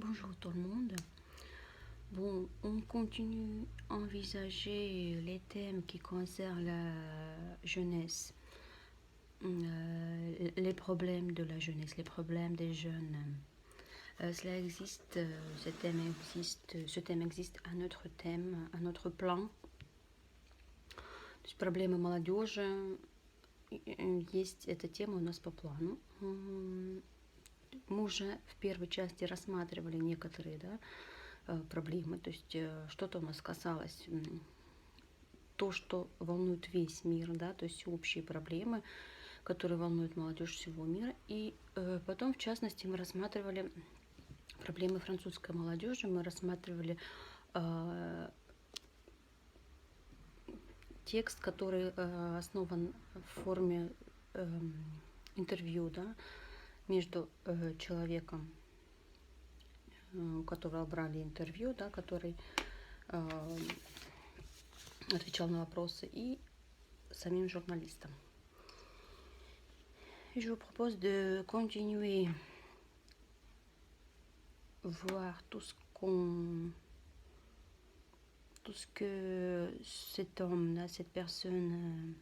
Bonjour tout le monde. Bon, on continue à envisager les thèmes qui concernent la jeunesse, les problèmes de la jeunesse, les problèmes des jeunes. Cela existe, ce thème existe à notre thème, à notre plan. То есть проблемы молодежи, есть эта тема у нас по плану. Мы уже в первой части рассматривали некоторые, проблемы, то есть что-то у нас касалось то, что волнует весь мир, да, то есть общие проблемы, которые волнуют молодежь всего мира. И потом, в частности, мы рассматривали проблемы французской молодежи, мы рассматривали текст, который основан в форме интервью, да, между человеком, у которого брали интервью, да, который отвечал на вопросы, и самим журналистом. Je vous propose de continuer voir tout ce que cet homme, là, cette personne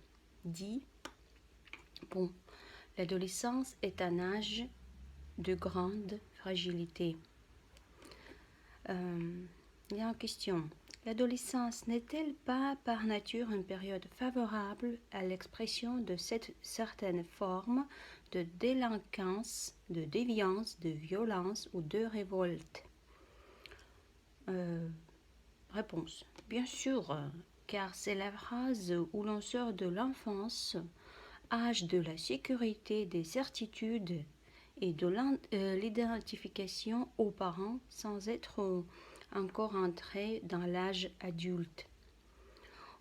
dit. Bon, l'adolescence est un âge de grande fragilité. Il y a une question. L'adolescence n'est-elle pas par nature une période favorable à l'expression de certaines formes de délinquance, de déviance, de violence ou de révolte? Réponse. Bien sûr, car c'est la phrase où l'on sort de l'enfance, âge de la sécurité, des certitudes et de l'identification aux parents sans être encore entré dans l'âge adulte,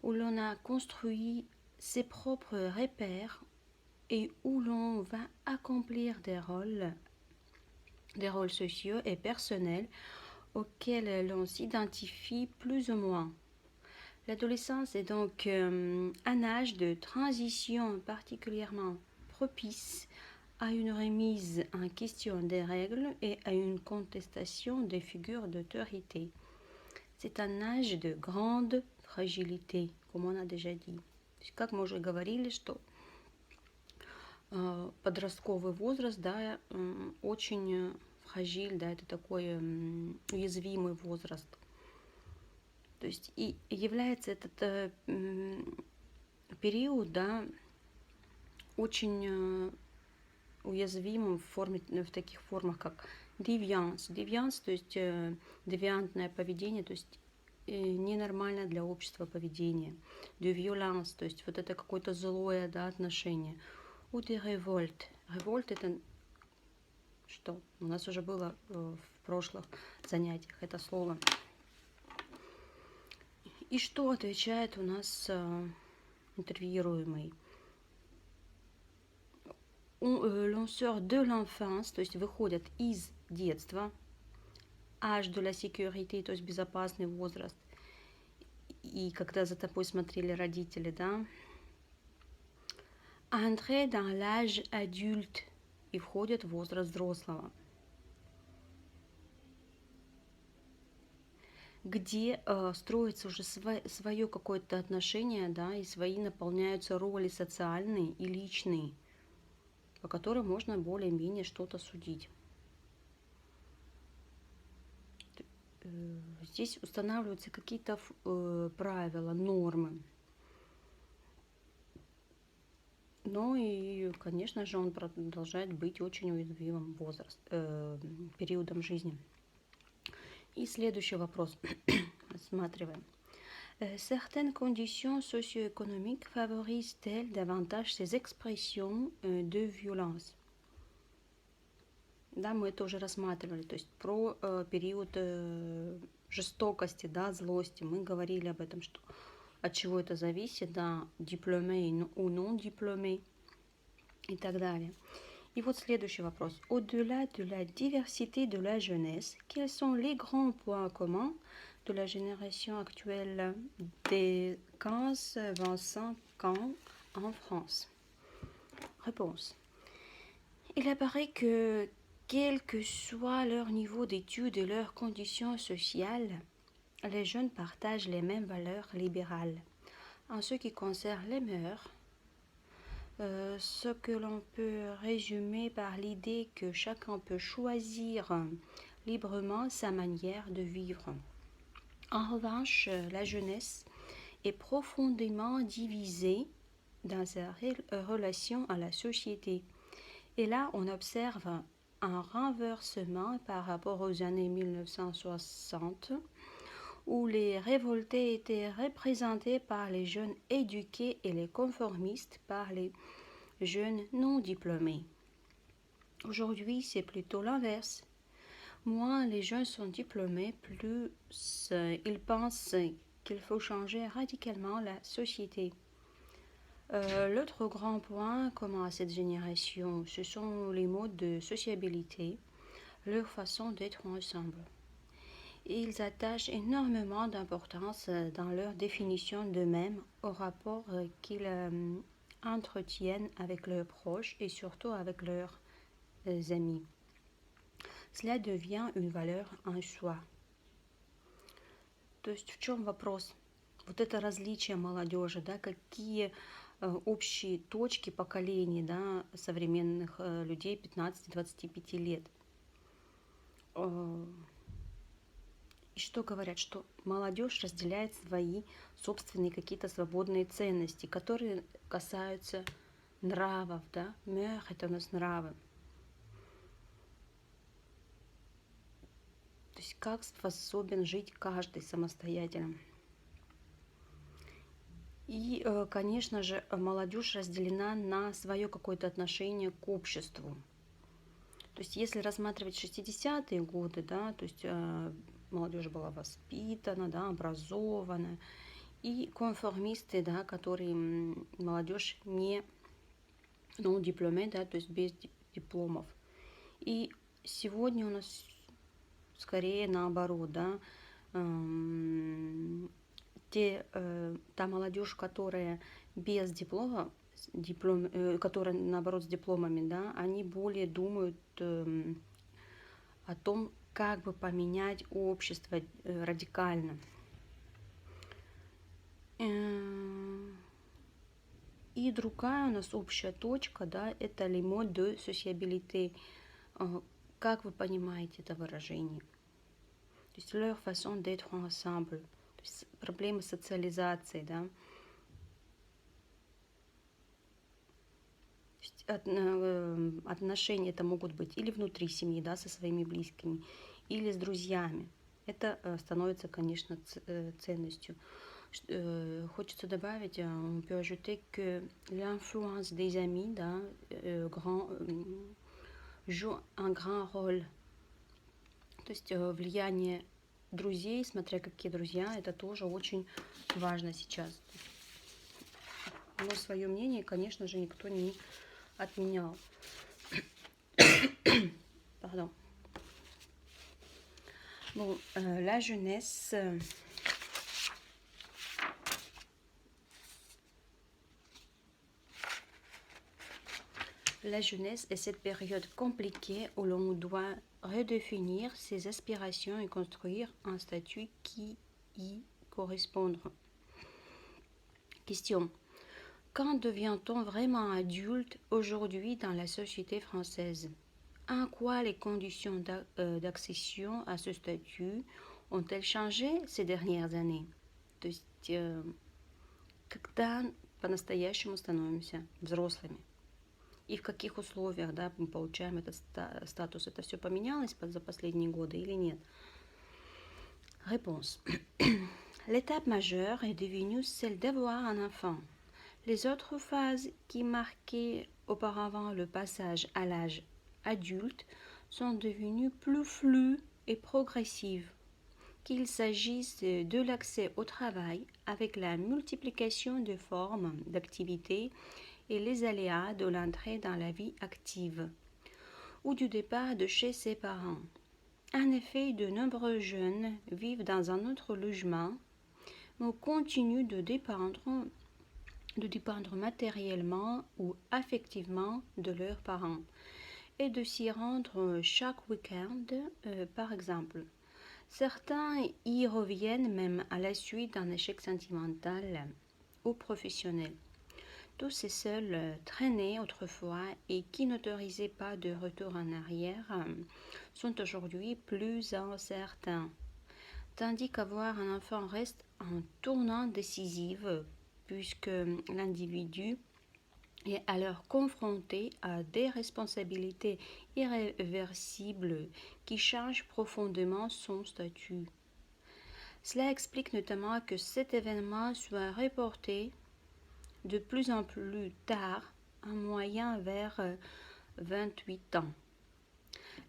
où l'on a construit ses propres repères et où l'on va accomplir des rôles sociaux et personnels auxquels l'on s'identifie plus ou moins. L'adolescence est donc un âge de transition particulièrement propice à une remise en question des règles et à une contestation des figures d'autorité. C'est un âge de grande fragilité, comme on a déjà dit. То есть, как мы уже говорили, что подростковый возраст, да, очень фражиль, да, это такой уязвимый возраст. То есть и является этот период, да, очень уязвимым в таких формах, как девианс. Девианс, то есть девиантное поведение, то есть ненормальное для общества поведение. De violence, то есть вот это какое-то злое, да, отношение. Ou de révolte. Révolte это что? У нас уже было в прошлых занятиях это слово. И что отвечает у нас интервьюируемый? L'on sort de l'enfance, то есть выходят из детства, âge de la sécurité, то есть безопасный возраст, и когда за тобой смотрели родители, да, entrer dans l'âge adulte, и входят в возраст взрослого, где строится уже свое какое-то отношение, да, и свои наполняются роли социальные и личные, по которым можно более-менее что-то судить. Здесь устанавливаются какие-то правила, нормы. Но и, конечно же, он продолжает быть очень уязвимым периодом жизни. И следующий вопрос. Рассматриваем. Certaines conditions socio-économiques favorisent-elles davantage ces expressions de violence? Да, мы это уже рассматривали, то есть про период жестокости, да, злости. Мы говорили об этом, что от чего это зависит, да, дипломé ou non diplômé и так далее. И вот следующий вопрос. Au-delà de la diversité de la jeunesse, quels sont les grands points communs de la génération actuelle des 15-25 ans en France? Réponse. Il apparaît Quel que soit leur niveau d'études et leurs conditions sociales, les jeunes partagent les mêmes valeurs libérales. En ce qui concerne les mœurs, ce que l'on peut résumer par l'idée que chacun peut choisir librement sa manière de vivre. En revanche, la jeunesse est profondément divisée dans sa relation à la société. Et là, on observe un renversement par rapport aux années 1960, où les révoltés étaient représentés par les jeunes éduqués et les conformistes par les jeunes non diplômés. Aujourd'hui, c'est plutôt l'inverse. Moins les jeunes sont diplômés, plus ils pensent qu'il faut changer radicalement la société. L'autre grand point commun à cette génération, ce sont les modes de sociabilité, leur façon d'être ensemble. Ils attachent énormément d'importance dans leur définition d'eux-mêmes, au rapport qu'ils entretiennен avec leurs proches et surtout avec leurs amis. Cela devient une valeur en soi. То есть в чем вопрос? Вот это различие молодежи, да, какие общие точки поколений, да, современных людей 15-25 лет. И что говорят, что молодежь разделяет свои собственные какие-то свободные ценности, которые касаются нравов, да, мёр — это у нас нравы. То есть как способен жить каждый самостоятельно. И, конечно же, молодежь разделена на свое какое-то отношение к обществу. То есть если рассматривать 60-е годы, да, то есть молодежь была воспитана, да, образована, и конформисты, да, которые молодежь не дипломе, да, то есть без дипломов. И сегодня у нас скорее наоборот, да, та молодежь, которая без диплома, которые наоборот с дипломами, да, они более думают о том, как бы поменять общество радикально. И другая у нас общая точка, да, это les modes de sociabilité. Как вы понимаете это выражение? То есть leur façon d'être ensemble. То есть проблемы социализации, да. Отношения это могут быть или внутри семьи, да, со своими близкими, или с друзьями. Это становится, конечно, ценностью. Хочется добавить, on peut ajouter que l'influence des amis, да, joue un grand rôle. То есть влияние друзей, смотря какие друзья, это тоже очень важно сейчас. Но свое мнение, конечно же, никто не отменял. Pardon. Bon, la jeunesse. La jeunesse est cette période compliquée où l'on doit redéfinir ses aspirations et construire un statut qui y correspondra. Question. Quand devient-on vraiment adulte aujourd'hui dans la société française? En quoi les conditions d'accession à ce statut ont-elles changé ces dernières années? То есть, когда по-настоящему становимся взрослыми? И в каких условиях, да, мы получаем этот статус? Это все поменялось за последние годы или нет? Réponse. L'étape majeure est devenue celle d'avoir un enfant. Les autres phases qui marquaient auparavant le passage à l'âge adulte sont devenues plus flues et progressives, qu'il s'agisse de l'accès au travail avec la multiplication de formes d'activité et les aléas de l'entrée dans la vie active, ou du départ de chez ses parents. En effet, de nombreux jeunes vivent dans un autre logement, mais continuent de dépendre matériellement ou affectivement de leurs parents. et de s'y rendre chaque week-end, par exemple. Certains y reviennent même à la suite d'un échec sentimental ou professionnel. Tous ces seuls traînés autrefois et qui n'autorisaient pas de retour en arrière sont aujourd'hui plus incertains. Tandis qu'avoir un enfant reste un tournant décisif puisque l'individu est alors confronté à des responsabilités irréversibles qui changent profondément son statut. Cela explique notamment que cet événement soit reporté de plus en plus tard, en moyenne vers 28 ans.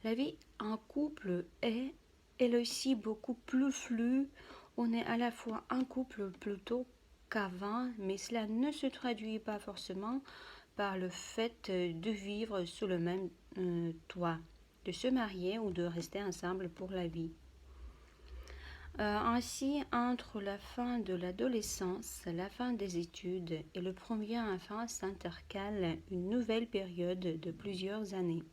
La vie en couple est, elle aussi, beaucoup plus floue. On est à la fois en couple plus tôt qu'avant, mais cela ne se traduit pas forcément par le fait de vivre sous le même toit, de se marier ou de rester ensemble pour la vie. Ainsi, entre la fin de l'adolescence, la fin des études et le premier enfant s'intercale une nouvelle période de plusieurs années,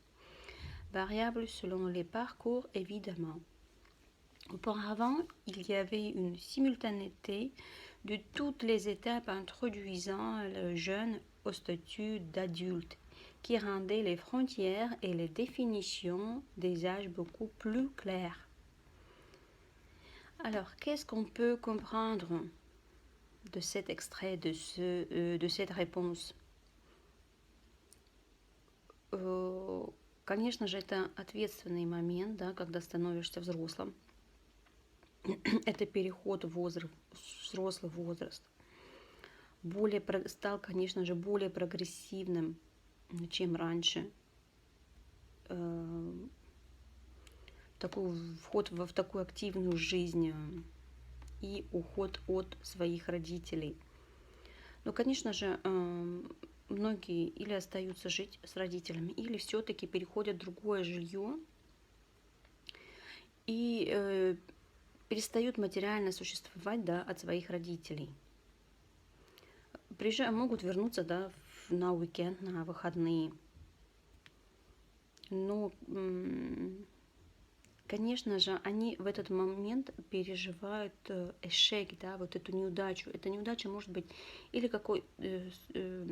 variable selon les parcours évidemment. Auparavant, il y avait une simultanéité de toutes les étapes introduisant le jeune au statut d'adulte, qui rendait les frontières et les définitions des âges beaucoup plus claires. Alors, qu'est-ce qu'on peut comprendre de cet extrait, de cette réponse? Конечно же, это ответственный момент, да, когда становишься взрослым. Это переход в взрослый возраст. Стал, конечно же, более прогрессивным, чем раньше. Такой вход в такую активную жизнь и уход от своих родителей. Но, конечно же, многие или остаются жить с родителями, или все-таки переходят в другое жилье и перестают материально существовать, да, от своих родителей. Могут вернуться, да, на уикенд, на выходные. Но, конечно же, они в этот момент переживают эшек, да, вот эту неудачу. Эта неудача может быть или какой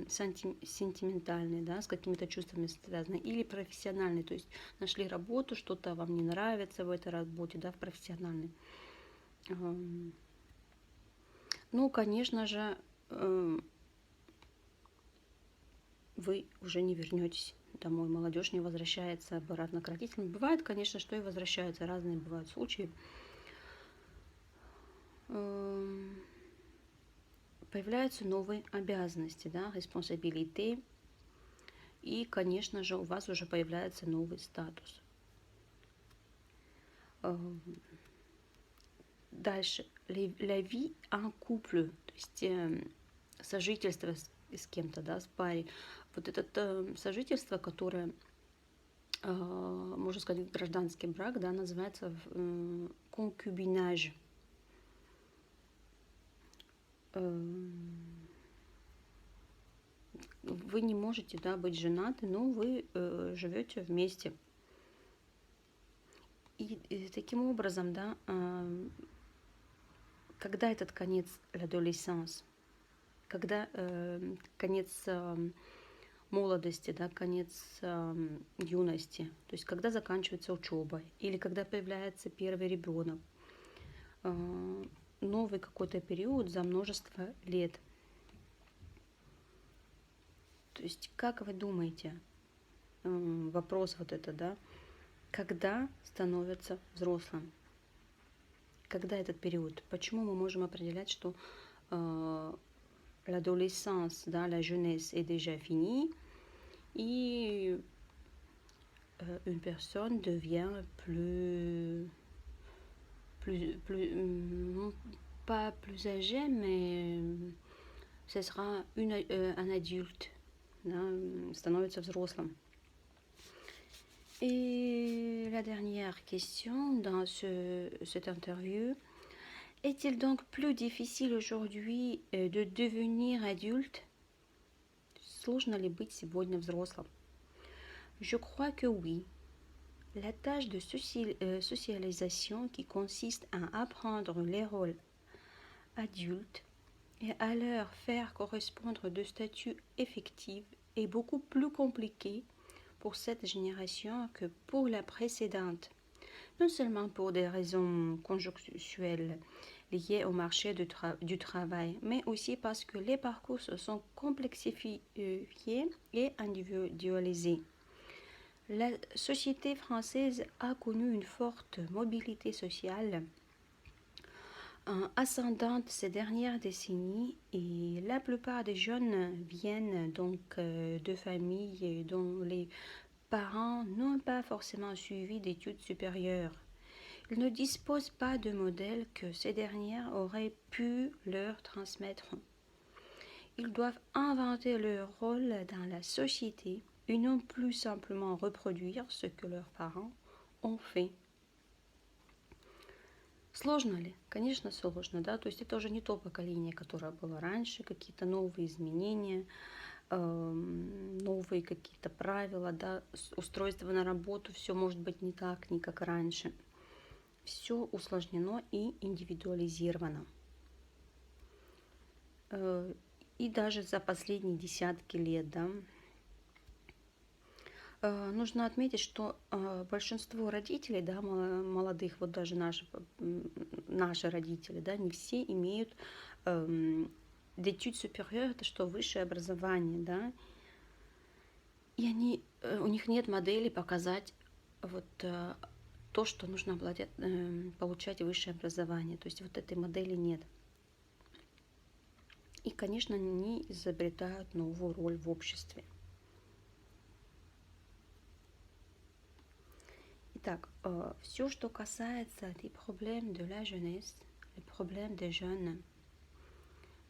сентиментальной, да, с какими-то чувствами связанной, или профессиональной. То есть нашли работу, что-то вам не нравится в этой работе, да, в профессиональной. Ну, конечно же, вы уже не вернетесь домой. Молодежь не возвращается обратно к родителям. Бывает, конечно, что и возвращаются. Разные бывают случаи. Появляются новые обязанности, да, responsabilité. И, конечно же, у вас уже появляется новый статус. Дальше. La vie en couple, то есть сожительство с кем-то, да, с парой. Вот это сожительство, которое, можно сказать, гражданский брак, да, называется concubinage. Вы не можете, да, быть женаты, но вы живете вместе. И таким образом, да, когда этот конец l'adolescence, когда конец молодости, да, конец юности, то есть когда заканчивается учеба или когда появляется первый ребенок, новый какой-то период за множество лет. То есть, как вы думаете, вопрос вот это, да, когда становится взрослым? Когда этот период? Почему мы можем определять, что l'adolescence, да, la jeunesse est déjà finie et une personne devient pas plus âgée, mais ce sera un adulte, да, становится взрослым. Et la dernière question dans cette interview, est-il donc plus difficile aujourd'hui de devenir adulte? Сложно ли быть сегодня взрослым? Je crois que oui. La tâche de socialisation qui consiste à apprendre les rôles adultes et à leur faire correspondre de statuts effectifs est beaucoup plus compliquée pour cette génération que pour la précédente, non seulement pour des raisons conjoncturelles liées au marché du travail, mais aussi parce que les parcours se sont complexifiés et individualisés. La société française a connu une forte mobilité sociale ascendante ces dernières décennies et la plupart des jeunes viennent donc de familles dont les parents n'ont pas forcément suivi d'études supérieures. Ils ne disposent pas de modèles que ces dernières auraient pu leur transmettre. Ils doivent inventer leur rôle dans la société et non plus simplement reproduire ce que leurs parents ont fait. Сложно ли? Конечно, сложно, да, то есть это уже не то поколение, которое было раньше, какие-то новые изменения, новые какие-то правила, да, устройство на работу, все может быть не так, не как раньше. Все усложнено и индивидуализировано. И даже за последние десятки лет, да, нужно отметить, что большинство родителей, да, молодых, вот даже наши родители, да, не все имеют d'études supérieures, это что, высшее образование, да, и у них нет модели показать вот то, что нужно получать высшее образование, то есть вот этой модели нет. И, конечно, они изобретают новую роль в обществе. Итак, все, что касается des problèmes de la jeunesse, les problèmes des jeunes,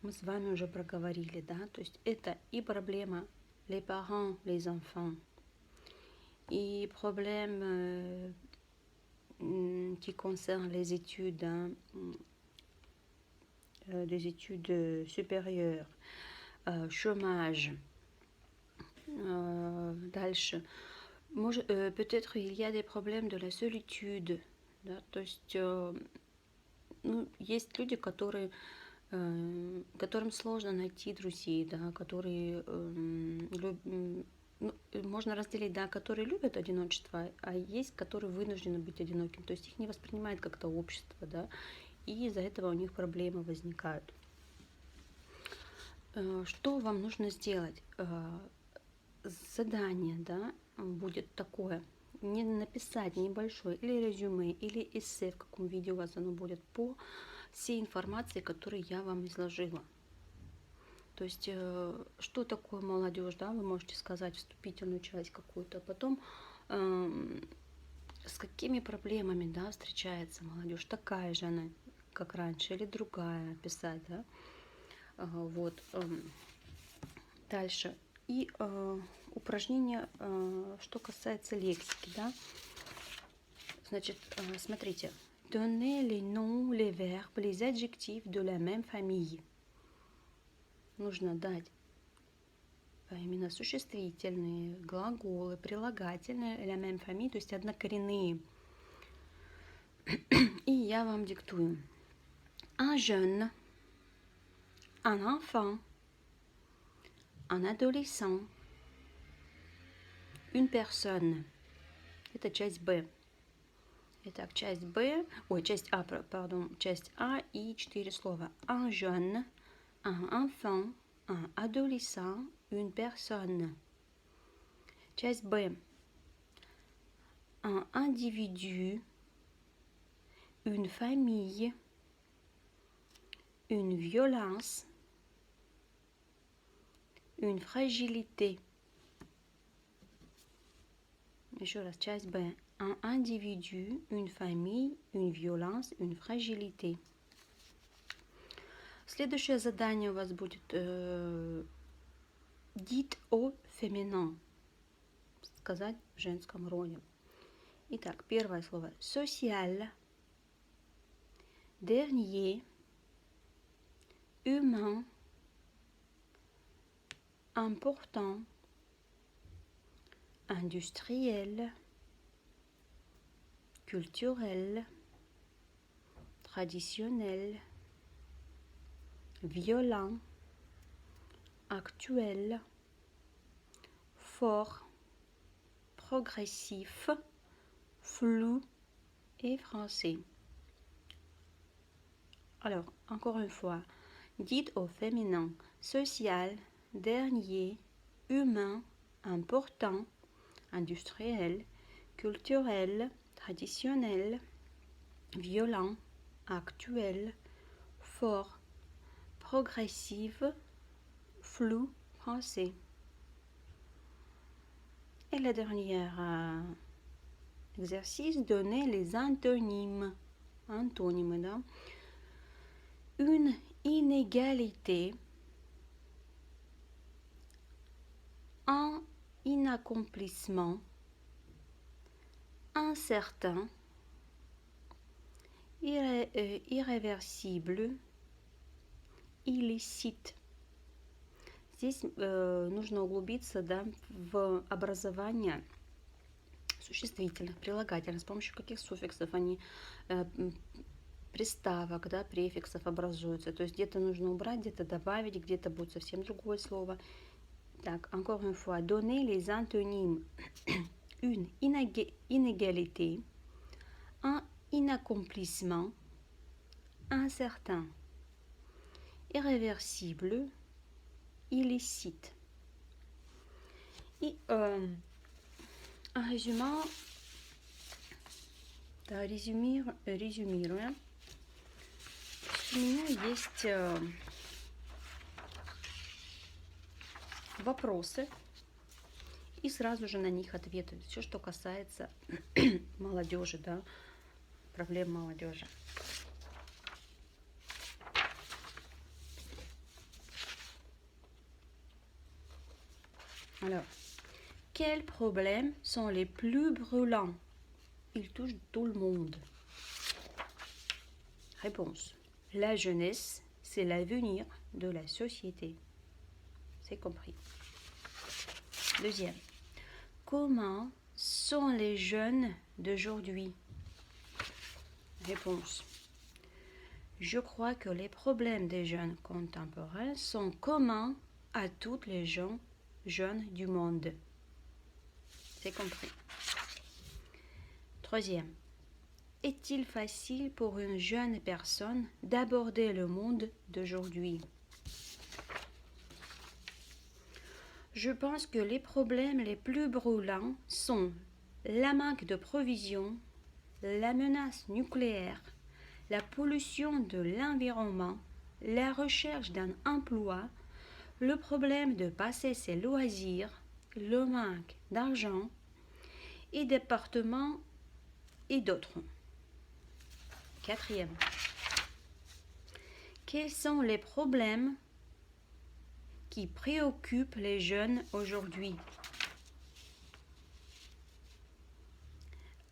мы с вами уже проговорили, да, то есть это и проблема les parents, les enfants, и problème qui concerne les études, hein, des études supérieures, chômage, дальше. Peut-être il y a des problèmes de la solitude, да, то есть есть люди, которым сложно найти друзей, да, которые можно разделить, да, которые любят одиночество, а есть, которые вынуждены быть одиноким, то есть их не воспринимает как-то общество, да, и из-за этого у них проблемы возникают. Что вам нужно сделать? Задание, да, будет такое: не написать небольшое или резюме, или эссе, в каком виде у вас оно будет, по всей информации, которую я вам изложила. То есть, что такое молодежь, да, вы можете сказать вступительную часть какую-то, потом с какими проблемами, да, встречается молодежь, такая же она, как раньше, или другая, писать, да, вот, дальше. И упражнение, что касается лексики, да, значит, смотрите, donnez les noms, les verbes, les adjectifs de la même famille. Нужно дать именно существительные, глаголы, прилагательные, la même famille, то есть однокоренные. И я вам диктую. Un jeune, un enfant, un adolescent, une personne. Это часть Б. Итак, часть Б, часть А, пардон, часть А и 4 слова. Un jeune, un enfant, un adolescent, une personne. Часть Б. Un individu, une famille, une violence, une fragilité. Еще раз, часть Б. Un individu, une famille, une violence, une fragilité. Следующее задание у вас будет dites au féminin, сказать в женском роде. Итак, первое слово social, dernier, humain, important, industriel, culturel, traditionnel, violent, actuel, fort, progressif, flou et français. Alors, encore une fois, dites au féminin, social, dernier, humain, important, industriel, culturel, traditionnel, violent, actuel, fort, progressif, flou, français. Et le dernier exercice, donnez les antonymes. Antonymes, да? Une inégalité, un inaccomplissement, incertain, irréversible, illicite. Здесь нужно углубиться, да, в образование существительных, прилагательных, с помощью каких суффиксов они, приставок, да, префиксов образуются. То есть где-то нужно убрать, где-то добавить, где-то будет совсем другое слово. Так, encore une fois, donnez les antonymes. Une inégalité, un inaccomplissement, incertain, irréversible, illicite. И резюмируя, у меня есть вопросы и сразу же на них ответы. Все, что касается молодежи, да, проблем молодежи. Alors, quels problèmes sont les plus brûlants? Ils touchent tout le monde. Réponse. La jeunesse, c'est l'avenir de la société. C'est compris. Deuxième. Comment sont les jeunes d'aujourd'hui? Réponse. Je crois que les problèmes des jeunes contemporains sont communs à tous les jeunes du monde. C'est compris. Troisième. Est-il facile pour une jeune personne d'aborder le monde d'aujourd'hui? Je pense que les problèmes les plus brûlants sont la manque de provisions, la menace nucléaire, la pollution de l'environnement, la recherche d'un emploi, le problème de passer ses loisirs, le manque d'argent et d'appartements et d'autres. Quatrième. Quels sont les problèmes qui préoccupent les jeunes aujourd'hui?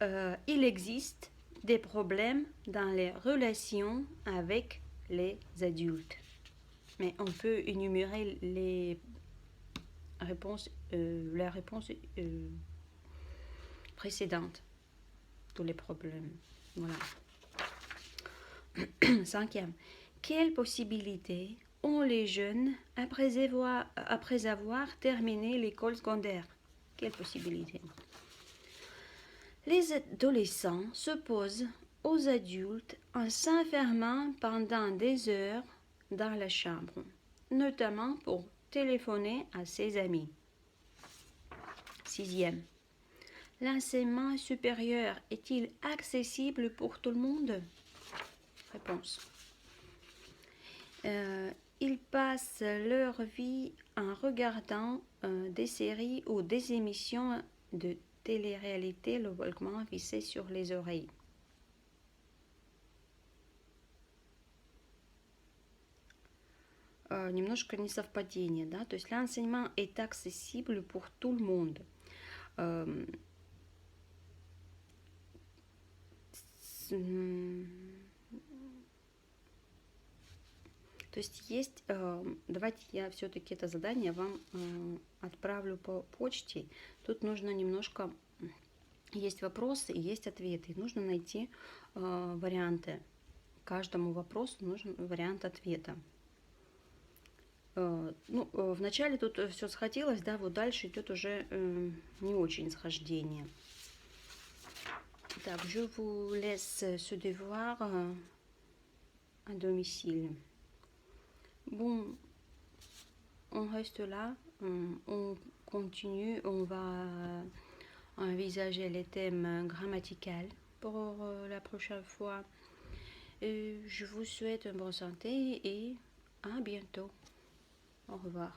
Il existe des problèmes dans les relations avec les adultes. Mais on peut énumérer les réponses, la réponse précédente. Tous les problèmes. Voilà. Cinquième. Quelles possibilités ont les jeunes après avoir terminé l'école secondaire? Quelles possibilités? Les adolescents s'opposent aux adultes en s'enfermant pendant des heures dans la chambre, notamment pour téléphoner à ses amis. Sixième. L'enseignement supérieur est-il accessible pour tout le monde? Réponse. Ils passent leur vie en regardant des séries ou des émissions de télé-réalité localement vissées sur les oreilles. Немножко несовпадение, да, то есть l'enseignement est accessible pour tout le monde. То есть есть, давайте я все-таки это задание вам отправлю по почте. Тут нужно немножко, есть вопросы и есть ответы. Нужно найти варианты. Каждому вопросу нужен вариант ответа. Ну, вначале тут все сходилось, да, вот дальше идет уже не очень схождение. Так, je vous laisse ce devoir à domicile. Bon, on reste là, on continue, on va envisager les thèmes grammaticaux pour la prochaine fois. Je vous souhaite une bonne santé et à bientôt. Au revoir.